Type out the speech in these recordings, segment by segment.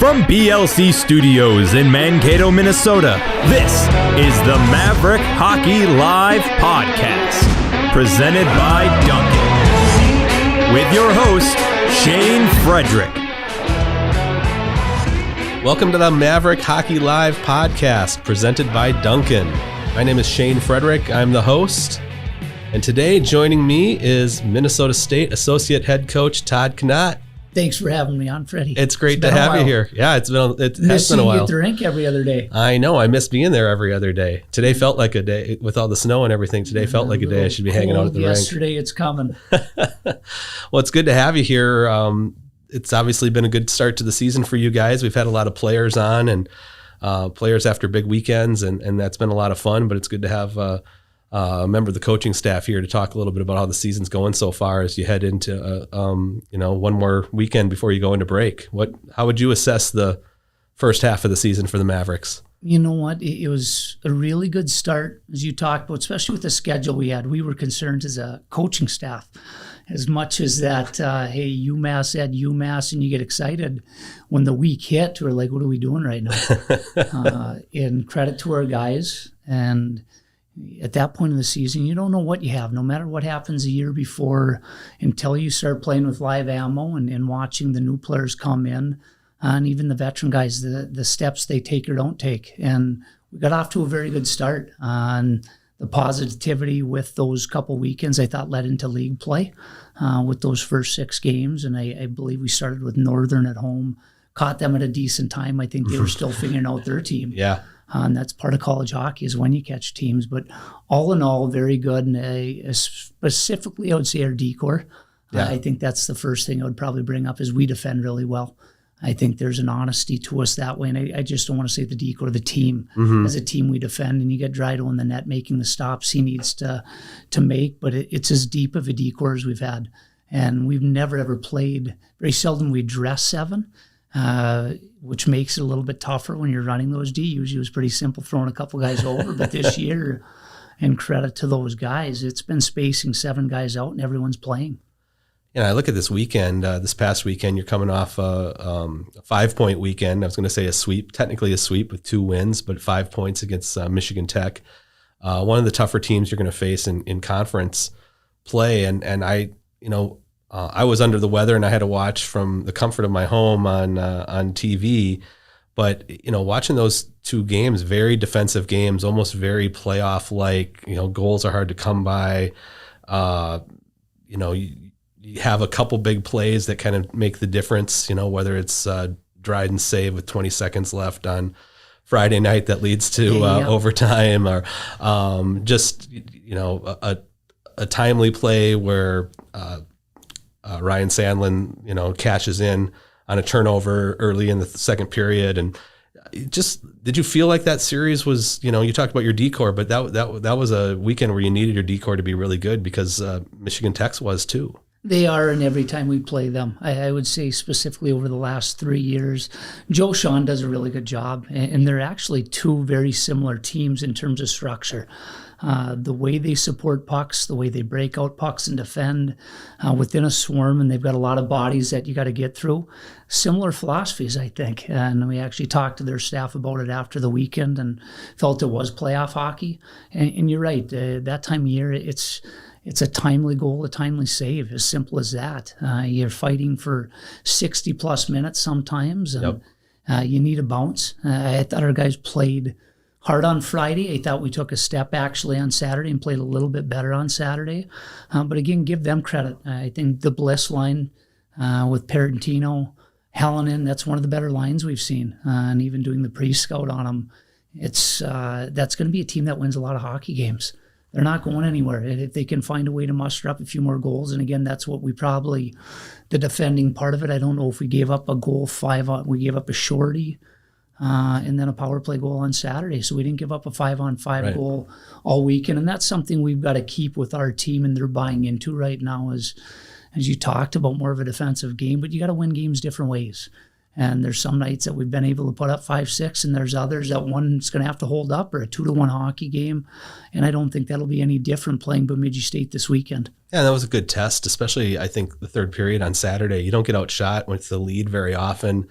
From BLC Studios in Mankato, Minnesota, this is the Maverick Hockey Live Podcast, presented by Duncan, with your host, Shane Frederick. Welcome to the Maverick Hockey Live Podcast, presented by Duncan. My name is Shane Frederick. I'm the host. And today joining me is Minnesota State Associate Head Coach Todd Knott. Thanks for having me on, Freddie. It's great to have you here. Yeah, it has been a while. Missing you at the rink every other day. I know. I miss being there every other day. Today felt like a day with all the snow and everything. Today felt like a day I should be hanging out at the rink. Yesterday, it's coming. Well, it's good to have you here. It's obviously been a good start to the season for you guys. We've had a lot of players on and players after big weekends, and that's been a lot of fun. But it's good to have a member of the coaching staff here to talk a little bit about how the season's going so far as you head into one more weekend before you go into break. How would you assess the first half of the season for the Mavericks? You know what? It was a really good start, as you talked about, especially with the schedule we had. We were concerned as a coaching staff, as much as that, hey, UMass at UMass, and you get excited when the week hit. We're like, what are we doing right now? And credit to our guys. And at that point in the season, you don't know what you have, no matter what happens a year before, until you start playing with live ammo and watching the new players come in, and even the veteran guys, the steps they take or don't take. And we got off to a very good start. And the positivity with those couple weekends, I thought, led into league play with those first 6 games. And I believe we started with Northern at home, caught them at a decent time. I think they were still figuring out their team. Yeah. And that's part of college hockey, is when you catch teams. But all in all, very good. And specifically, I would say our D-core. Yeah. I think that's the first thing I would probably bring up, is we defend really well. I think there's an honesty to us that way. And I just don't want to say the D-core, the team. Mm-hmm. As a team, we defend. And you get Drydo in the net making the stops he needs to make. But it's as deep of a D-core as we've had. And we've never, ever played, very seldom we dress 7. Which makes it a little bit tougher when you're running those D. Usually it was pretty simple throwing a couple guys over, but this year, and credit to those guys, it's been spacing 7 guys out and everyone's playing. Yeah, I look at this weekend, this past weekend, you're coming off a 5-point weekend. I was going to say a sweep, technically a sweep with 2 wins, but 5 points against Michigan Tech. One of the tougher teams you're going to face in conference play. And I was under the weather and I had to watch from the comfort of my home on TV. But, watching those 2 games, very defensive games, almost very playoff-like, goals are hard to come by. You have a couple big plays that kind of make the difference, whether it's Dryden's save with 20 seconds left on Friday night that leads to overtime, or a timely play where Ryan Sandlin, cashes in on a turnover early in the second period. And did you feel like that series was, you talked about your D-core, but that was a weekend where you needed your D-core to be really good, because Michigan Tech's was too. They are, and every time we play them, I would say specifically over the last 3 years, Joe Sean does a really good job, and they're actually 2 very similar teams in terms of structure. The way they support pucks, the way they break out pucks and defend within a swarm, and they've got a lot of bodies that you got to get through. Similar philosophies, I think, and we actually talked to their staff about it after the weekend and felt it was playoff hockey. And you're right, that time of year, it's a timely goal, a timely save, as simple as that. You're fighting for 60-plus minutes sometimes, and you need a bounce. I thought our guys played hard on Friday. I thought we took a step actually on Saturday and played a little bit better on Saturday. But again, give them credit. I think the Bliss line with Perentino, Hallinan, that's one of the better lines we've seen. And even doing the pre-scout on them, that's going to be a team that wins a lot of hockey games. They're not going anywhere. And if they can find a way to muster up a few more goals, and again, that's what we probably, the defending part of it, I don't know if we gave up a goal 5 we gave up a shorty, and then a power play goal on Saturday. So we didn't give up a 5-on-5 goal all weekend. And that's something we've got to keep with our team, and they're buying into right now, as you talked about, more of a defensive game. But you got to win games different ways. And there's some nights that we've been able to put up 5-6, and there's others that one's going to have to hold up, or a 2-1 hockey game. And I don't think that'll be any different playing Bemidji State this weekend. Yeah, that was a good test, especially I think the third period on Saturday. You don't get outshot with the lead very often.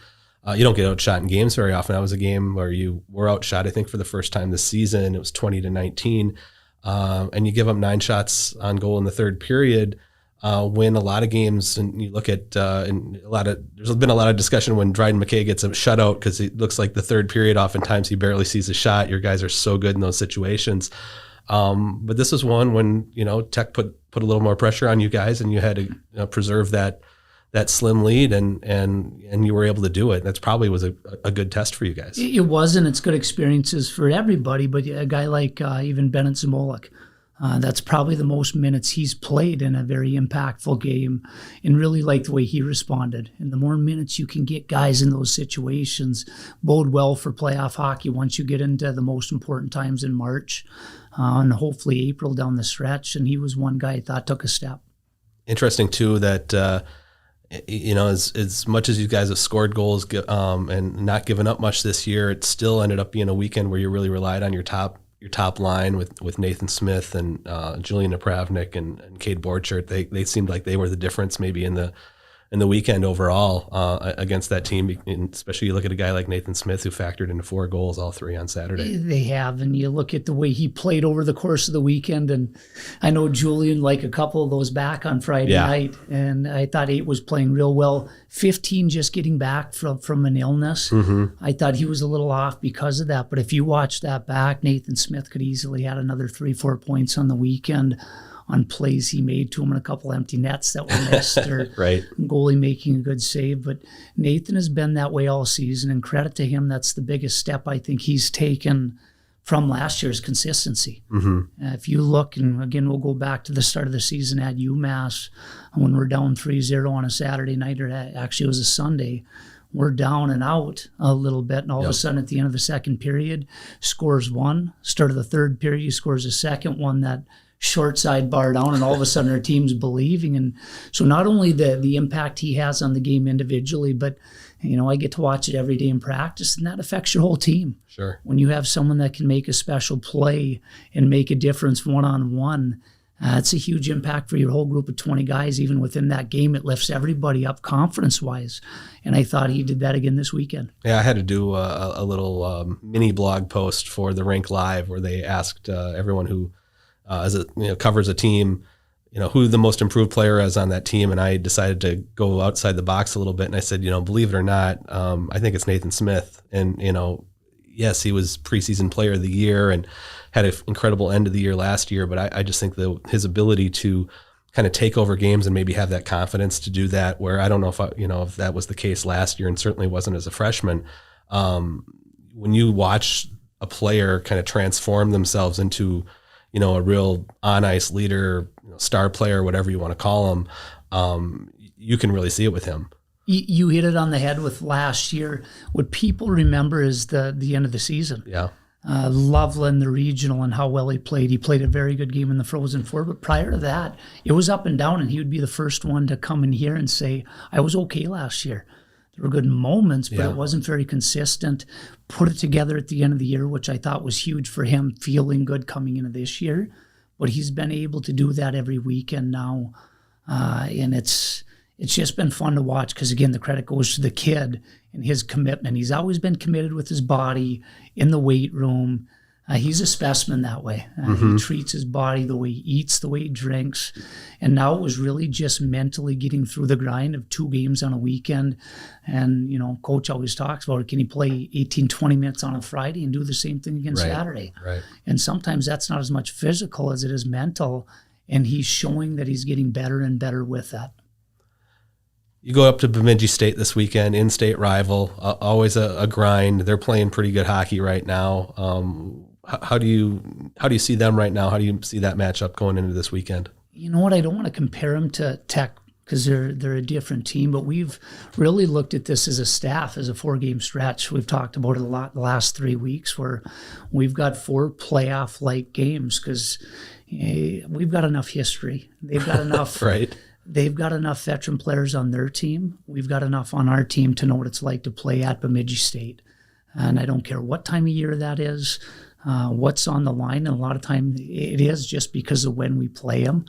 You don't get outshot in games very often. That was a game where you were outshot, I think, for the first time this season. It was 20-19. And you give up 9 shots on goal in the third period. Win a lot of games, and you look at there's been a lot of discussion when Dryden McKay gets a shutout because it looks like the third period oftentimes he barely sees a shot. Your guys are so good in those situations, but this was one when Tech put a little more pressure on you guys, and you had to preserve that slim lead, and you were able to do it. That's probably was a good test for you guys. It was, and it's good experiences for everybody. But a guy like even Bennett Zamolik. That's probably the most minutes he's played in a very impactful game, and really like the way he responded. And the more minutes you can get guys in those situations bode well for playoff hockey once you get into the most important times in March and hopefully April down the stretch. And he was one guy I thought took a step. Interesting, too, that as much as you guys have scored goals and not given up much this year, it still ended up being a weekend where you really relied on your top line with Nathan Smith and Julian Napravnik and Cade Borchert. They seemed like they were the difference maybe in the weekend overall against that team. And especially you look at a guy like Nathan Smith who factored into 4 goals, all 3 on Saturday. They have, and you look at the way he played over the course of the weekend, and I know Julian like a couple of those back on Friday night, and I thought 8 was playing real well. 15 just getting back from an illness. Mm-hmm. I thought he was a little off because of that, but if you watch that back, Nathan Smith could easily had another 3-4 points on the weekend on plays he made to him and a couple empty nets that were missed or right. Goalie making a good save. But Nathan has been that way all season, and credit to him. That's the biggest step I think he's taken from last year's consistency. Mm-hmm. If you look, and again, we'll go back to the start of the season at UMass when we're down 3-0 on a Saturday night, or actually it was a Sunday. We're down and out a little bit, and all of a sudden at the end of the second period, scores 1. Start of the third period, he scores a second one that short side bar down, and all of a sudden our team's believing. And so not only the impact he has on the game individually, but I get to watch it every day in practice, and that affects your whole team. Sure. When you have someone that can make a special play and make a difference one-on-one, it's a huge impact for your whole group of 20 guys. Even within that game, it lifts everybody up confidence-wise. And I thought he did that again this weekend. Yeah, I had to do a little mini blog post for the Rink Live where they asked everyone who covers a team, who the most improved player is on that team. And I decided to go outside the box a little bit. And I said, believe it or not, I think it's Nathan Smith. And, yes, he was preseason player of the year and had an incredible end of the year last year. But I just think his ability to kind of take over games and maybe have that confidence to do that, where I don't know if that was the case last year, and certainly wasn't as a freshman. When you watch a player kind of transform themselves into a real on-ice leader, star player, whatever you want to call him, you can really see it with him. You hit it on the head with last year. What people remember is the end of the season. Yeah. Loveland, the regional, and how well he played. He played a very good game in the Frozen Four, but prior to that, it was up and down, and he would be the first one to come in here and say, I was okay last year. There were good moments, but it wasn't very consistent. Put it together at the end of the year, which I thought was huge for him, feeling good coming into this year. But he's been able to do that every weekend now. And it's just been fun to watch because, again, the credit goes to the kid and his commitment. He's always been committed with his body in the weight room. He's a specimen that way. He treats his body the way he eats, the way he drinks. And now it was really just mentally getting through the grind of 2 games on a weekend. And, Coach always talks about it. Can he play 18, 20 minutes on a Friday and do the same thing again Saturday? Right. And sometimes that's not as much physical as it is mental. And he's showing that he's getting better and better with that. You go up to Bemidji State this weekend, in-state rival, always a grind. They're playing pretty good hockey right now. How do you see them right now? How do you see that matchup going into this weekend? You know what? I don't want to compare them to Tech because they're a different team, but we've really looked at this as a staff, as a 4-game stretch. We've talked about it a lot the last 3 weeks where we've got 4 playoff-like games because we've got enough history. They've got enough. Right. They've got enough veteran players on their team. We've got enough on our team to know what it's like to play at Bemidji State. And I don't care what time of year that is, what's on the line. And a lot of time it is just because of when we play them.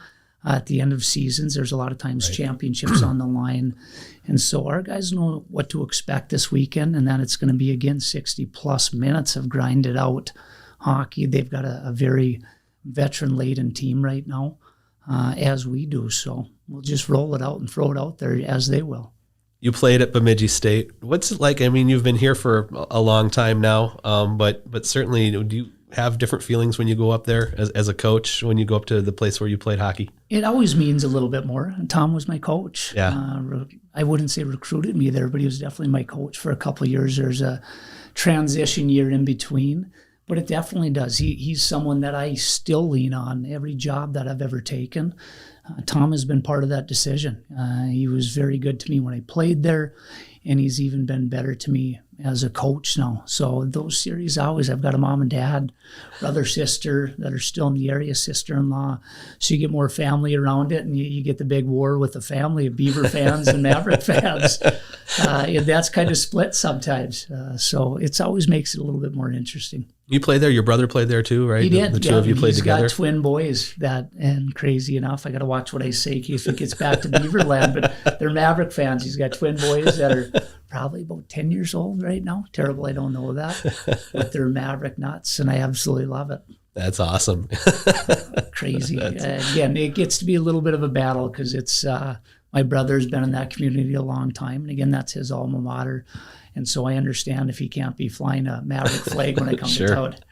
At the end of seasons, there's a lot of times championships on the line. And so our guys know what to expect this weekend, and then it's going to be, again, 60-plus minutes of grinded out hockey. They've got a very veteran-laden team right now, as we do. So we'll just roll it out and throw it out there as they will. You played at Bemidji State. What's it like? I mean, you've been here for a long time now, but certainly, do you have different feelings when you go up there as a coach, when you go up to the place where you played hockey? It always means a little bit more. Tom was my coach. Yeah. I wouldn't say recruited me there, but he was definitely my coach for a couple of years. There's a transition year in between, but it definitely does. He's someone that I still lean on every job that I've ever taken. Tom has been part of that decision. He was very good to me when I played there, and he's even been better to me as a coach now. So those series I've got a mom and dad, brother, sister that are still in the area, sister-in-law. So you get more family around it, and you get the big war with the family of Beaver fans and Maverick fans. And that's kind of split sometimes. So it always makes it a little bit more interesting. You played there. Your brother played there too, right? He did. The two of you played together. He's got twin boys. And crazy enough, I got to watch what I say in case it gets back to Beaverland. But they're Maverick fans. He's got twin boys that are probably about 10 years old right now. Terrible, I don't know that. But they're Maverick nuts, and I absolutely love it. That's awesome. Crazy. Again, it gets to be a little bit of a battle because it's my brother's been in that community a long time, and again, that's his alma mater. And so I understand if he can't be flying a Maverick flag when I come to Todd.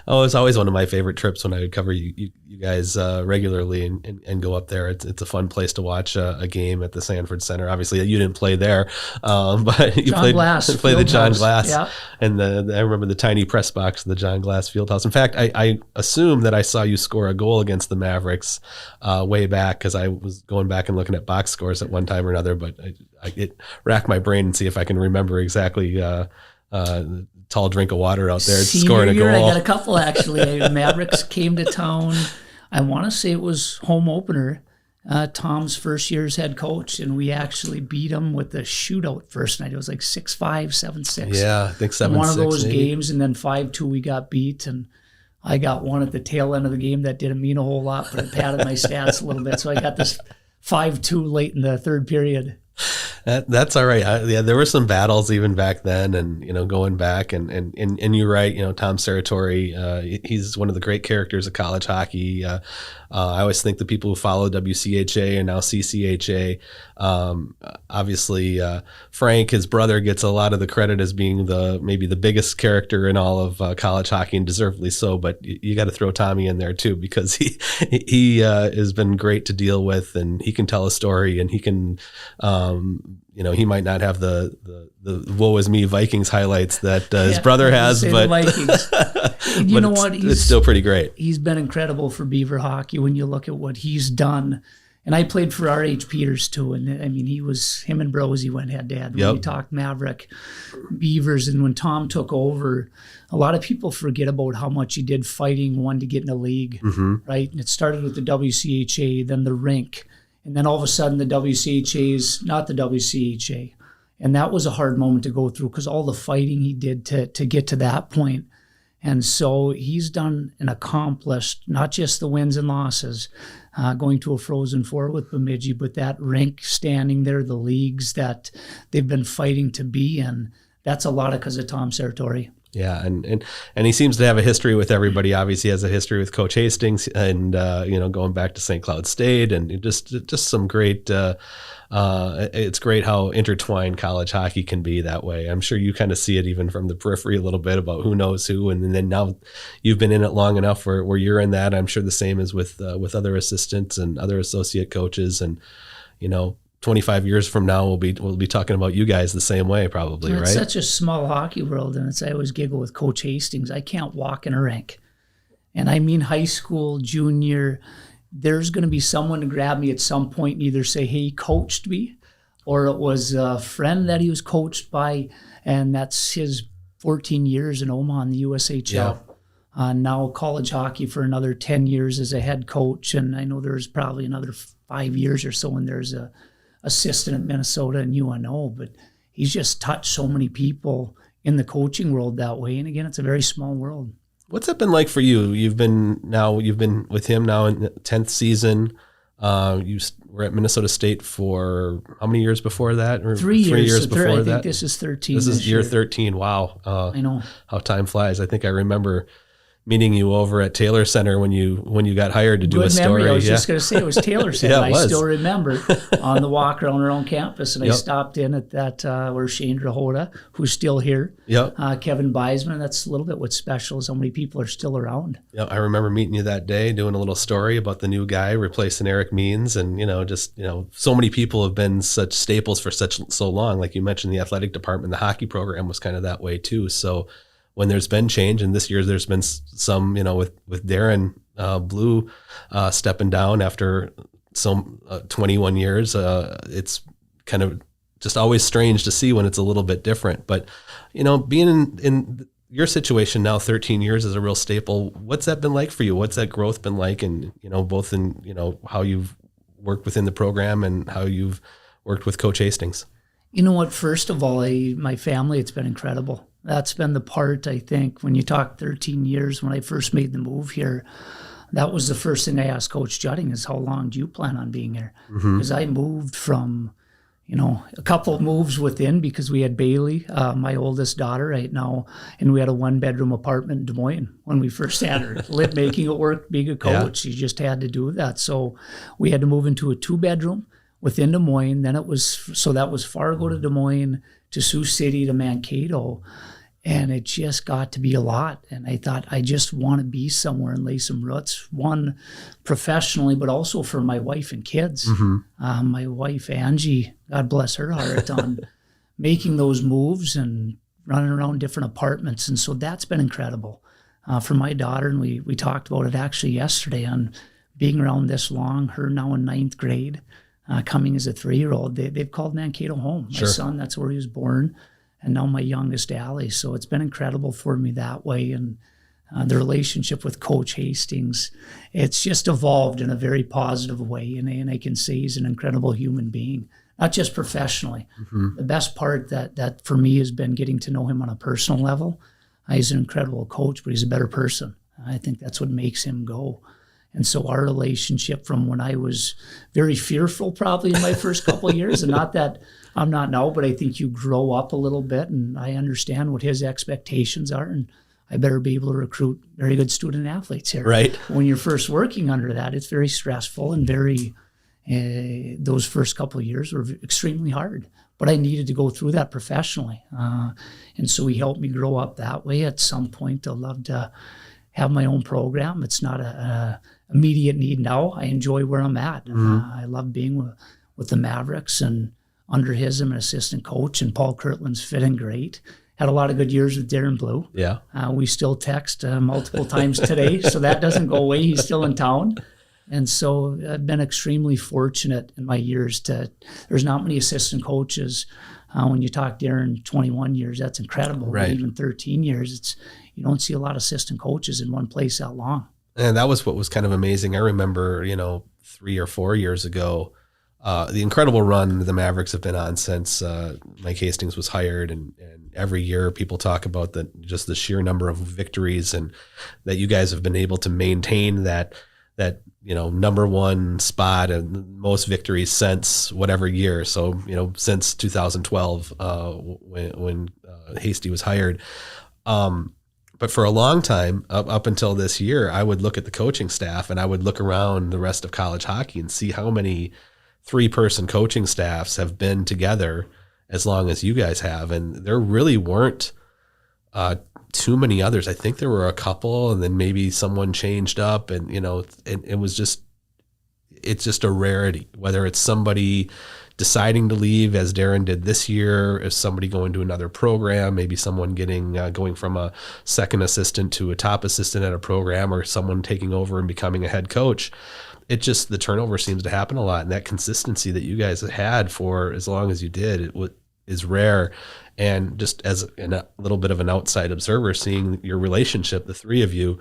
Oh, it's always one of my favorite trips when I would cover you guys regularly and go up there. It's a fun place to watch a game at the Sanford Center. Obviously, you didn't play there, but you played the John Glass. Yeah. And I remember the tiny press box of the John Glass Fieldhouse. In fact, I assume that I saw you score a goal against the Mavericks way back because I was going back and looking at box scores at one time or another, but it racked my brain and see if I can remember exactly tall drink of water out there scoring a goal. I got a couple actually. Mavericks came to town. I want to say it was home opener. Tom's first year as head coach, and we actually beat him with a shootout first night. It was like 6-5, 7-6. Yeah, I think 7-6. One of those maybe. games, and then 5-2 we got beat, and I got one at the tail end of the game that didn't mean a whole lot, but it padded my stats a little bit. So I got this 5-2 late in the third period. That's all right. There were some battles even back then, and going back and you're right. Tom Serratori, he's one of the great characters of college hockey. I always think the people who follow WCHA and now CCHA, obviously Frank, his brother, gets a lot of the credit as being maybe the biggest character in all of college hockey, and deservedly so. But you got to throw Tommy in there too, because he has been great to deal with, and he can tell a story, and he can. He might not have the woe is me Vikings highlights that his brother has, but you know what? It's still pretty great. He's been incredible for Beaver hockey when you look at what he's done. And I played for R.H. Peters too, and I mean, him and Brosey went head to head when we talked Maverick, Beavers, and when Tom took over, a lot of people forget about how much he did fighting one to get in the league, right? And it started with the WCHA, then the rink. And then all of a sudden, the WCHA's not the WCHA. And that was a hard moment to go through because all the fighting he did to get to that point. And so he's done and accomplished not just the wins and losses, going to a Frozen Four with Bemidji, but that rink standing there, the leagues that they've been fighting to be in. That's a lot because of Tom Serratori. Yeah, and he seems to have a history with everybody. Obviously, he has a history with Coach Hastings, and going back to St. Cloud State, and just some great. It's great how intertwined college hockey can be that way. I'm sure you kind of see it even from the periphery a little bit about who knows who, and then now you've been in it long enough where you're in that. I'm sure the same is with other assistants and other associate coaches, and 25 years from now, we'll be talking about you guys the same way, probably, right? It's such a small hockey world, and I always giggle with Coach Hastings. I can't walk in a rink, and I mean high school, junior. There's going to be someone to grab me at some point and either say, "Hey, he coached me," or it was a friend that he was coached by, and that's his 14 years in Omaha in the USHL. Yeah. Now college hockey for another 10 years as a head coach, and I know there's probably another 5 years or so when there's a assistant at Minnesota and UNO, but he's just touched so many people in the coaching world that way. And again, it's a very small world. What's that been like for you? You've been with him now in the 10th season. You were at Minnesota State for how many years before that? Or 3 years. 3 years So before I that? think this is 13. This is year year. 13. Wow. I know. How time flies. I think I remember meeting you over at Taylor Center when you got hired to do Good a story. memory. I was just going to say it was Taylor Center. Yeah, it was. I still remember on the walk around campus, and I Yep. stopped in at that where Shane Drahota, who's still here. Yep. Kevin Beisman. That's a little bit what's special is how many people are still around. Yep. I remember meeting you that day, doing a little story about the new guy replacing Eric Means, and so many people have been such staples for so long. Like you mentioned, the athletic department, the hockey program was kind of that way too. So when there's been change, and this year there's been some, with Darren Blue stepping down after 21 years, it's kind of just always strange to see when it's a little bit different. But, being in your situation now, 13 years as a real staple, what's that been like for you? What's that growth been like? And, both in, how you've worked within the program and how you've worked with Coach Hastings? You know what? First of all, my family, it's been incredible. That's been the part, I think, when you talk 13 years, when I first made the move here, that was the first thing I asked Coach Judding is, how long do you plan on being here? Because I moved from, a couple of moves within, because we had Bailey, my oldest daughter right now, and we had a 1-bedroom apartment in Des Moines when we first had her. Making it work, being a coach, you just had to do that. So we had to move into a 2-bedroom within Des Moines. Then that was Fargo to Des Moines to Sioux City to Mankato. And it just got to be a lot. And I thought, I just want to be somewhere and lay some roots, one, professionally, but also for my wife and kids. My wife, Angie, God bless her heart, on making those moves and running around different apartments. And so that's been incredible for my daughter. And we talked about it actually yesterday on being around this long, her now in 9th grade, coming as a 3-year-old. They've called Mankato home. My son, that's where he was born. And now my youngest, Allie. So it's been incredible for me that way. And the relationship with Coach Hastings, it's just evolved in a very positive way. And I can say he's an incredible human being, not just professionally. The best part that for me has been getting to know him on a personal level. He's an incredible coach, but he's a better person. I think that's what makes him go. And so our relationship from when I was very fearful probably in my first couple of years, and not that I'm not now, but I think you grow up a little bit and I understand what his expectations are, and I better be able to recruit very good student athletes here. Right. When you're first working under that, it's very stressful and very, those first couple of years were extremely hard. But I needed to go through that professionally. And so he helped me grow up that way. At some point, I'd love to have my own program. It's not a immediate need now. I enjoy where I'm at. I love being with the Mavericks, and under his, I'm an assistant coach, and Paul Kirtland's fitting great. Had a lot of good years with Darren Blue. Yeah. We still text multiple times today, so that doesn't go away. He's still in town. And so I've been extremely fortunate in my years there's not many assistant coaches. When you talk Darren, 21 years, that's incredible. Right. Even 13 years, you don't see a lot of assistant coaches in one place that long. And that was what was kind of amazing. I remember, 3 or 4 years ago, the incredible run the Mavericks have been on since Mike Hastings was hired, and every year people talk about just the sheer number of victories, and that you guys have been able to maintain that number one spot and most victories since whatever year. So since 2012 when Hasty was hired. But for a long time, up until this year, I would look at the coaching staff and I would look around the rest of college hockey and see how many 3-person coaching staffs have been together as long as you guys have. And there really weren't too many others. I think there were a couple, and then maybe someone changed up, and it's just a rarity, whether it's somebody deciding to leave as Darren did this year, if somebody going to another program, maybe someone going from a second assistant to a top assistant at a program, or someone taking over and becoming a head coach. The turnover seems to happen a lot, and that consistency that you guys had for as long as you did, is rare. And just as a little bit of an outside observer, seeing your relationship, the three of you,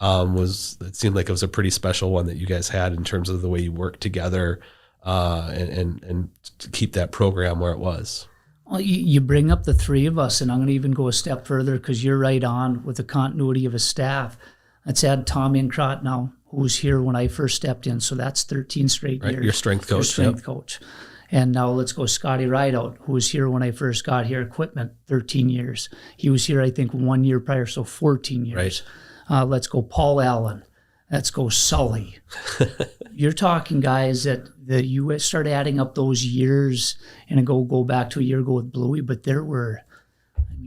it seemed like it was a pretty special one that you guys had in terms of the way you worked together, and to keep that program where it was. Well, you bring up the three of us, and I'm going to even go a step further, because you're right on with the continuity of a staff. Let's add Tommy and Knott now, who was here when I first stepped in. So that's 13 straight years. Your strength coach. Your strength coach. And now let's go Scotty Rideout, who was here when I first got here, equipment, 13 years. He was here, I think, 1 year prior, so 14 years. Right. Let's go Paul Allen. Let's go Sully. You're talking guys that you start adding up those years and go back to a year ago with Bluey, but there were,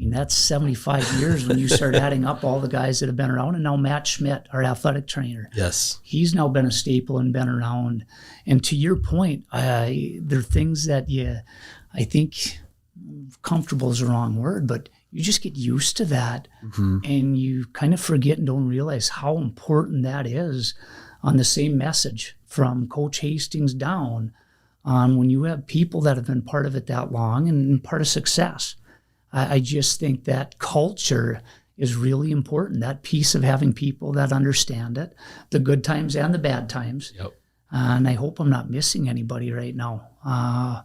that's 75 years when you start adding up all the guys that have been around. And now Matt Schmidt, our athletic trainer. Yes. He's now been a staple and been around. And to your point, there are things that I think comfortable is the wrong word, but you just get used to that. Mm-hmm. And you kind of forget and don't realize how important that is on the same message from Coach Hastings down on when you have people that have been part of it that long and part of success. I just think that culture is really important, that piece of having people that understand it, the good times and the bad times. Yep. And I hope I'm not missing anybody right now.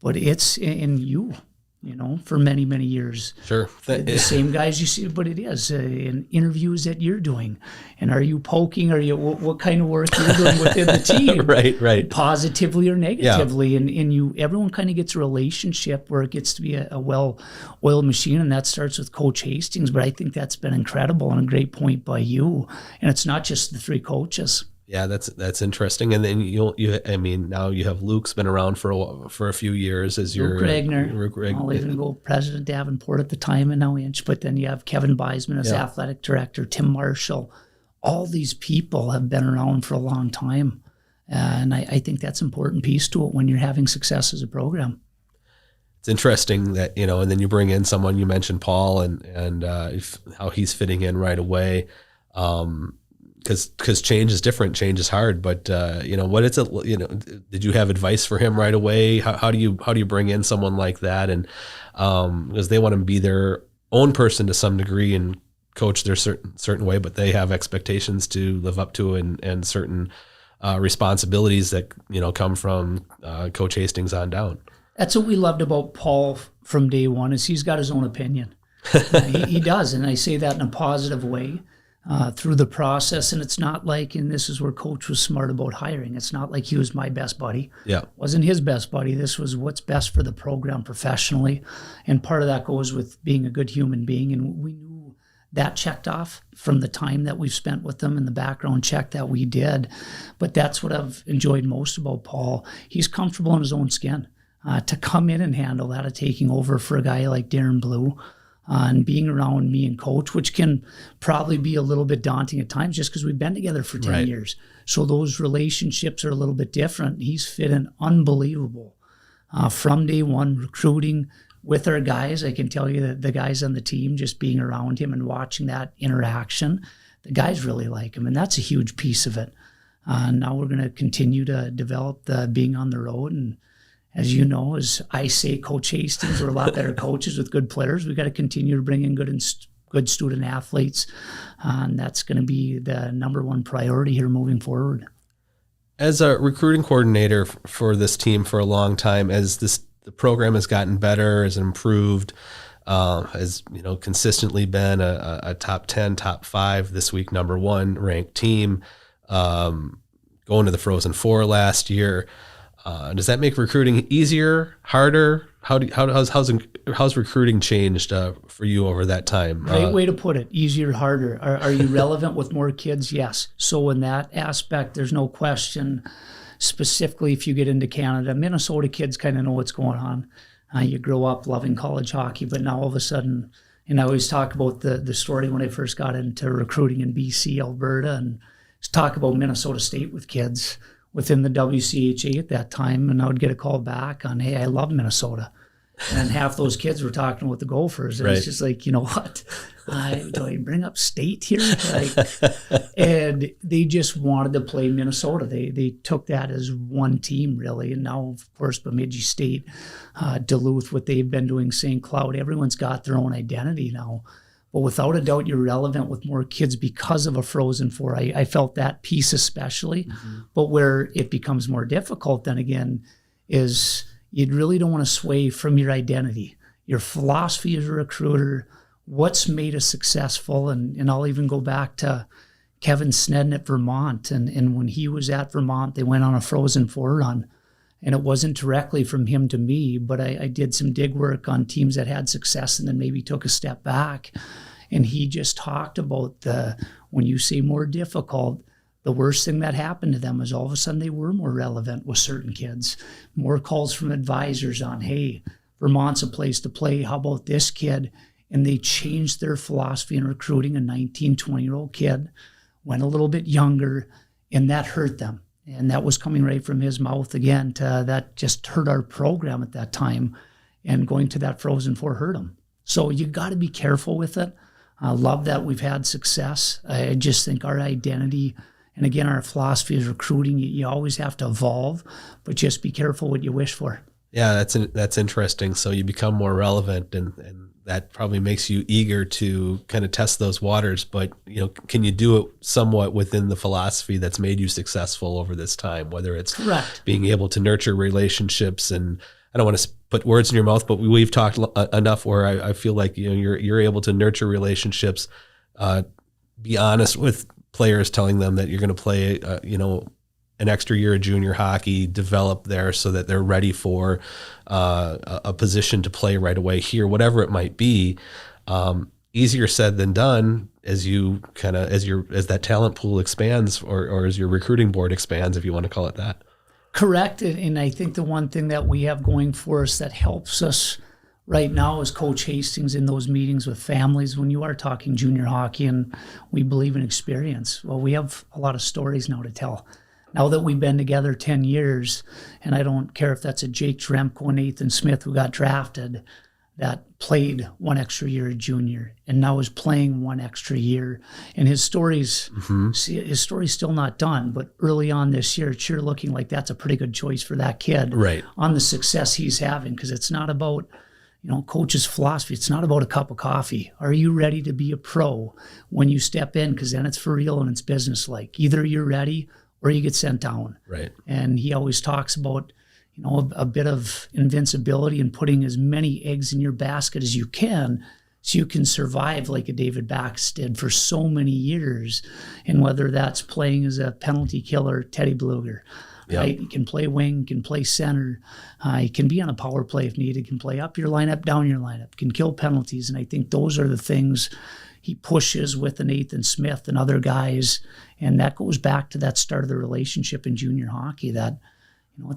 But it's in you, for many, many years. Sure. The same guys you see, but it is in interviews that you're doing. And are you poking? Are you what kind of work you're doing within the team? Right. Positively or negatively. Yeah. And everyone kind of gets a relationship where it gets to be a well-oiled machine, and that starts with Coach Hastings. But I think that's been incredible and a great point by you. And it's not just the three coaches. Yeah, that's interesting. And then now you have Luke's been around for a few years as your Luke Regner. I'll even go President Davenport at the time and now Inch. But then you have Kevin Beisman as athletic director, Tim Marshall. All these people have been around for a long time. And I think that's an important piece to it when you're having success as a program. It's interesting that, and then you bring in someone, you mentioned Paul and how he's fitting in right away. Because change is different, change is hard. But what is it? Did you have advice for him right away? How do you bring in someone like that? And because they want to be their own person to some degree and coach their certain way, but they have expectations to live up to and certain responsibilities that come from Coach Hastings on down. That's what we loved about Paul from day one is he's got his own opinion. He does, and I say that in a positive way. Through the process, and it's not like, and this is where Coach was smart about hiring, it's not like he was my best buddy. Yeah. Wasn't his best buddy. This was what's best for the program professionally, and part of that goes with being a good human being, and we knew that checked off from the time that we've spent with them and the background check that we did. But that's what I've enjoyed most about Paul. He's comfortable in his own skin. To come in and handle that, of taking over for a guy like Darren Blue, and being around me and Coach, which can probably be a little bit daunting at times just because we've been together for 10 years. So those relationships are a little bit different. He's fit in unbelievable. From day one, recruiting with our guys, I can tell you that the guys on the team, just being around him and watching that interaction, the guys really like him, and that's a huge piece of it. Now we're going to continue to develop the being on the road, and as you know, as I say, Coach Hastings, we're a lot better coaches with good players. We've got to continue to bring in good student athletes, and that's going to be the number one priority here moving forward. As a recruiting coordinator for this team for a long time, as the program has gotten better, has improved, has consistently been a top 10, top 5, this week number 1 ranked team, going to the Frozen Four last year. Does that make recruiting easier, harder? How's recruiting changed for you over that time? Great way to put it. Easier, harder. Are you relevant with more kids? Yes. So in that aspect, there's no question. Specifically, if you get into Canada, Minnesota kids kind of know what's going on. You grow up loving college hockey, but now all of a sudden, and I always talk about the story when I first got into recruiting in BC, Alberta, and talk about Minnesota State with kids within the WCHA at that time, and I would get a call back on, hey, I love Minnesota. And half those kids were talking with the Gophers. And It's just like, you know what? Do I bring up state here? And they just wanted to play Minnesota. They took that as one team, really. And now, of course, Bemidji State, Duluth, what they've been doing, St. Cloud, everyone's got their own identity now. But without a doubt, you're relevant with more kids because of a Frozen Four. I felt that piece especially. Mm-hmm. But where it becomes more difficult then again is you really don't want to sway from your identity, your philosophy as a recruiter, what's made us successful. And I'll even go back to Kevin Snedden at Vermont. And when he was at Vermont, they went on a Frozen Four run. And it wasn't directly from him to me, but I did some dig work on teams that had success and then maybe took a step back. And he just talked about when you say more difficult, the worst thing that happened to them is all of a sudden they were more relevant with certain kids. More calls from advisors on, hey, Vermont's a place to play. How about this kid? And they changed their philosophy in recruiting. A 19, 20-year-old kid went a little bit younger, and that hurt them. And that was coming right from his mouth again. That just hurt our program at that time. And going to that Frozen Four hurt them. So you got to be careful with it. I love that we've had success. I just think our identity, and again, our philosophy is recruiting. You always have to evolve, but just be careful what you wish for. Yeah, that's interesting. So you become more relevant, and that probably makes you eager to kind of test those waters. But can you do it somewhat within the philosophy that's made you successful over this time? Whether it's Correct. Being able to nurture relationships, and I don't want to put words in your mouth, but we've talked enough where I feel like you're able to nurture relationships, be honest with players, telling them that you're going to play an extra year of junior hockey, develop there so that they're ready for a position to play right away here, whatever it might be. Easier said than done as that talent pool expands, or as your recruiting board expands, if you want to call it that. Correct. And I think the one thing that we have going for us that helps us right now is Coach Hastings in those meetings with families. When you are talking junior hockey and we believe in experience, well, we have a lot of stories now to tell. Now that we've been together 10 years, and I don't care if that's a Jake Dremko and Nathan Smith who got drafted, that played one extra year at junior and now is playing one extra year. And his story's still not done, but early on this year, it's sure looking like that's a pretty good choice for that kid on the success he's having, because it's not about, coach's philosophy. It's not about a cup of coffee. Are you ready to be a pro when you step in? Because then it's for real and it's business-like. Either you're ready or you get sent down. Right. And he always talks about, a bit of invincibility and putting as many eggs in your basket as you can so you can survive like a David Bax did for so many years. And whether that's playing as a penalty killer, Teddy Bluger, right? He can play wing, can play center. He can be on a power play if needed, can play up your lineup, down your lineup, can kill penalties. And I think those are the things he pushes with an Nathan Smith and other guys. And that goes back to that start of the relationship in junior hockey that,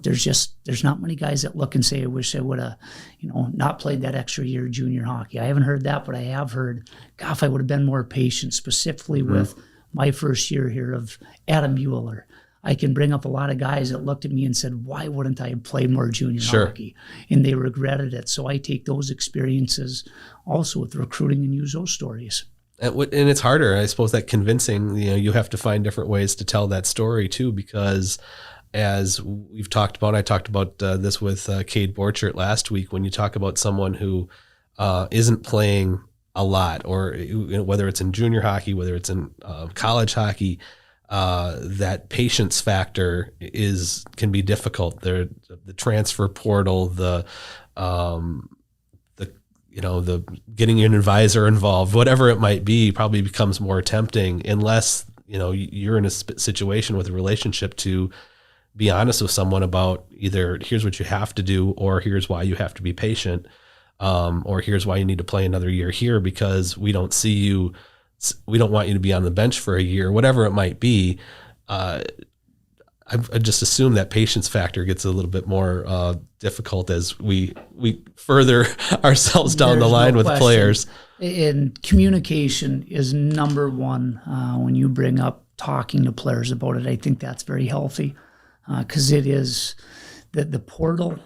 there's not many guys that look and say, I wish I would have, not played that extra year of junior hockey. I haven't heard that, but I have heard, God, if I would have been more patient, specifically with my first year here of Adam Mueller. I can bring up a lot of guys that looked at me and said, why wouldn't I have played more junior hockey? And they regretted it. So I take those experiences also with recruiting and use those stories. And it's harder, I suppose, that convincing, you have to find different ways to tell that story too, because as we've talked about, I talked about this with Cade Borchert last week, when you talk about someone who isn't playing a lot, or whether it's in junior hockey, whether it's in college hockey, that patience factor can be difficult. The transfer portal, the getting an advisor involved, whatever it might be, probably becomes more tempting unless you're in a situation with a relationship to be honest with someone about either here's what you have to do, or here's why you have to be patient, or here's why you need to play another year here because we don't see you. We don't want you to be on the bench for a year, whatever it might be. I just assume that patience factor gets a little bit more difficult as we further ourselves down the line with players. And communication is number one when you bring up talking to players about it. I think that's very healthy because it is the portal.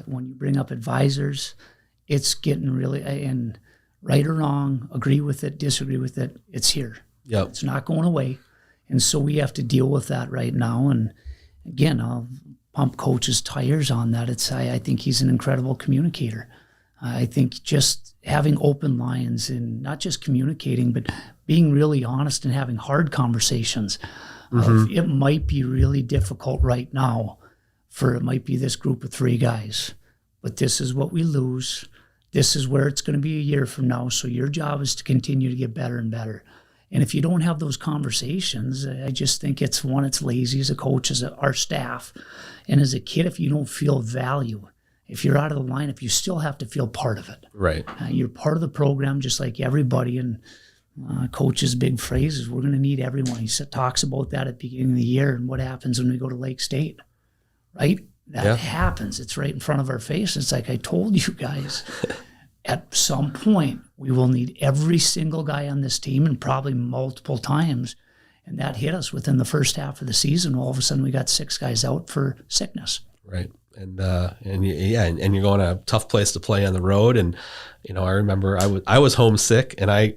When you bring up advisors, it's getting really, and right or wrong, agree with it, disagree with it, it's here. Yep. It's not going away. And so we have to deal with that right now. And again, I'll pump Coach's tires on that. I think he's an incredible communicator. I think just having open lines and not just communicating, but being really honest and having hard conversations. It might be really difficult right now it might be this group of 3 guys, but this is what we lose. This is where it's going to be a year from now. So your job is to continue to get better and better. And if you don't have those conversations, I just think it's lazy as a coach, as our staff. And as a kid, if you don't feel value, if you're out of the lineup, you still have to feel part of it. Right. You're part of the program just like everybody. And coach's big phrase is we're going to need everyone. He talks about that at the beginning of the year and what happens when we go to Lake State, right? That happens. It's right in front of our face. It's like I told you guys, at some point, we will need every single guy on this team and probably multiple times. And that hit us within the first half of the season. All of a sudden, we got 6 guys out for sickness. Right. And you're going to a tough place to play on the road. And, I remember I was homesick, and I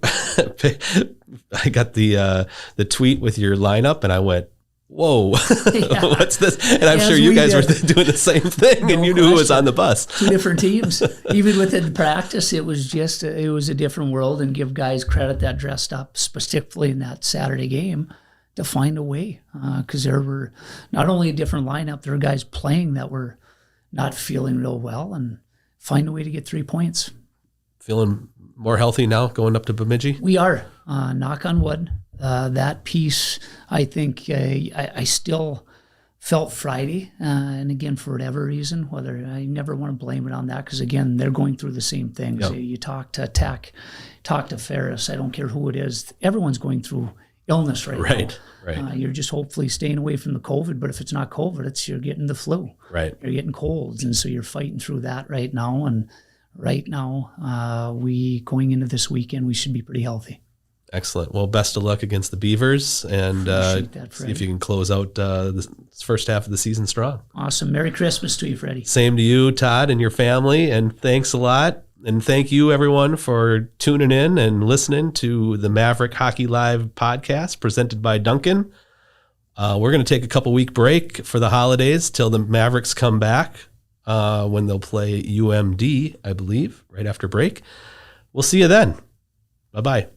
got the tweet with your lineup, and I went, whoa, what's this? And I'm sure you guys were doing the same thing, and you knew who was on the bus. 2 different teams. Even within practice, it was a different world, and give guys credit that dressed up specifically in that Saturday game to find a way. Because there were not only a different lineup, there were guys playing that were not feeling real well, and find a way to get 3 points. Feeling more healthy now going up to Bemidji? We are. Knock on wood. That piece, I think, I still felt Friday, and again, for whatever reason, whether I never want to blame it on that, because again, they're going through the same things. Yep. You talk to Tech, talk to Ferris, I don't care who it is, everyone's going through illness right now. Right. You're just hopefully staying away from the COVID, but if it's not COVID, you're getting the flu. Right. You're getting colds, and so you're fighting through that right now, and right now, we going into this weekend, we should be pretty healthy. Excellent. Well, best of luck against the Beavers, and see if you can close out this first half of the season strong. Awesome. Merry Christmas to you, Freddie. Same to you, Todd, and your family, and thanks a lot. And thank you, everyone, for tuning in and listening to the Maverick Hockey Live podcast presented by Duncan. We're going to take a couple-week break for the holidays till the Mavericks come back when they'll play UMD, I believe, right after break. We'll see you then. Bye-bye.